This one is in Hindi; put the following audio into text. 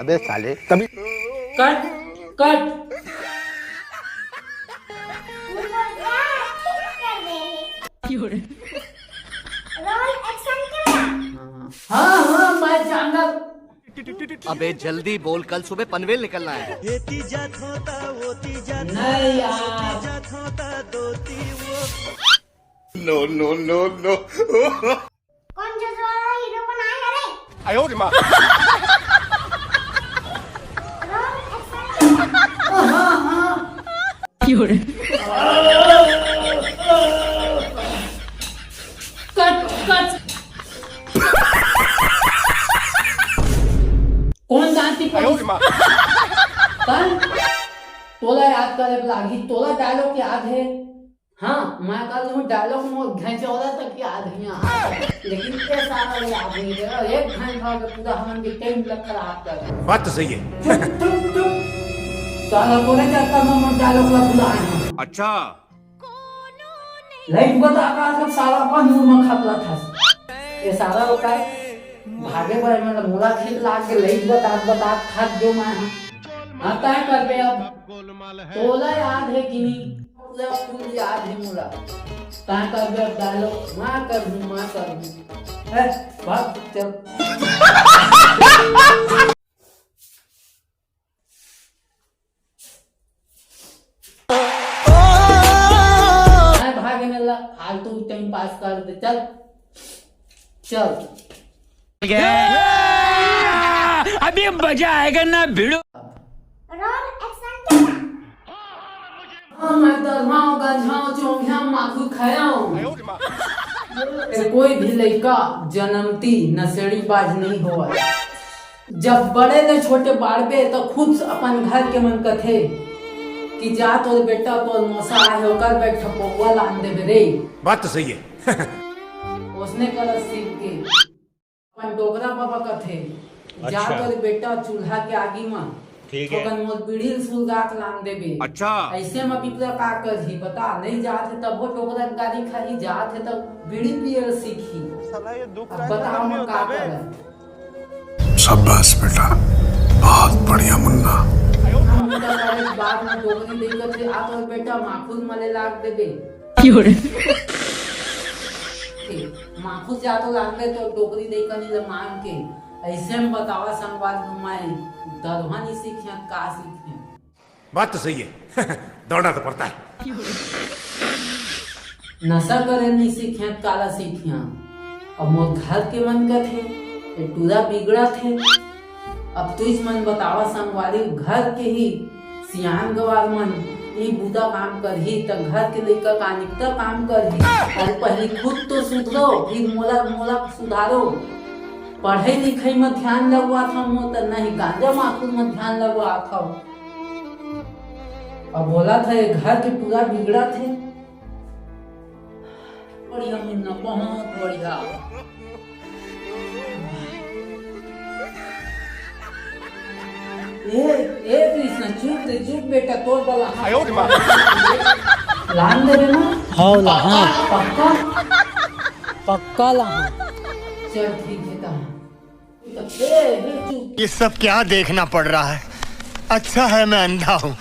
अबे साले तभी कट कट। हाँ हाँ मैं जानना। अबे जल्दी बोल, कल सुबह पनवेल निकलना है। नहीं यार। No no no no. कौन जजवाला हीरो बनाएगा रे? आयो रे माँ। Roll action. हाँ हाँ। Cut cut. कौन जानती पुलिस? कल तोला याद करे लागी, तोला डायलॉग याद है? हाँ मैं कल हूँ डायलॉग में घंचौला तक याद है यहाँ, लेकिन ये सारा याद नहीं है। और एक घंटा का पूरा हम के टाइम लग खराब कर। बात तो सही है। चुप चुप चुप। साला बोले जाता मैं डायलॉग ला बुलाए हैं। अच्छा लाइट बता का सारा अपन नूर में खतरा था। ये सारा होता है भागे पर मतलब मूला खेत लाग के लाइट बता खत जो मैं आता है कर पे। अब तोला याद है कि नहीं? पूरा फुल याद है मूला ता कर पे। अब डायलॉग मैं कर दूं है भाग चल। भागे में फालतू टाइम पास कर दे। चल चल अभी मजा आएगा ना भिड़ो। Role action. हाँ मैं दरमाओ गंझाओ चोंघिया माखू खायाओ। कोई भी लड़का जन्मती नशेड़ी बाज नहीं हुआ। जब बड़े ने छोटे बाड़बे तो खुद अपन घर के मन कथे कि जा तो बेटा तो मौसा आए होकर बैठ पौवा लान देबे रे। बात तो सही है। उसने कल सीख के अपन डोगरा बाबा कथे जा तो बेटा चूल्हा के आगी में ठीक है। तो मोर पीढ़ी सुलगा के लान देबे। अच्छा ऐसे में पिपला का कर ही बता नहीं जाते तब वो टोकरा गाड़ी खाई जाते तब बीड़ी पिए सीखी। अब बताओ मैं का कर। शाबाश बेटा, बहुत बढ़िया मुन्ना। बाद में टोकरी देकर थे आ तो बेटा माखूज मले लाग देबे। माखूज जा तो लाग दे तो टोकरी देकर नहीं मांग के। ऐसे में बतावा संवाद में दरवा नहीं सीखे का सीखे। बात तो सही है। दौड़ना तो पड़ता है। नशा करे नहीं सीखे काला सीखिया। अब मोर घर के मन का थे टूरा बिगड़ा थे। अब तू इस मन बतावा संगवारी घर के ही सियान गवार मन ये बुदा काम कर ही तब घर के लेकर कानिकता काम कर ही। और पहले खुद तो सुधरो फिर मोला मोला सुधारो। पढ़ाई लिखाई में ध्यान लगवा था मो तो नहीं गांजा माखूल में ध्यान लगवा था। अब बोला था ये घर के पूरा बिगड़ा थे। बढ़िया मुन्ना बहुत बढ़िया। ए कृष्ण चुप रे चुप बेटा तोर वाला लान दे ना। हाँ हाँ पक्का पक्का ला। चल ठीक है कहा। चुप। ये सब क्या देखना पड़ रहा है? अच्छा है मैं अंधा हूँ।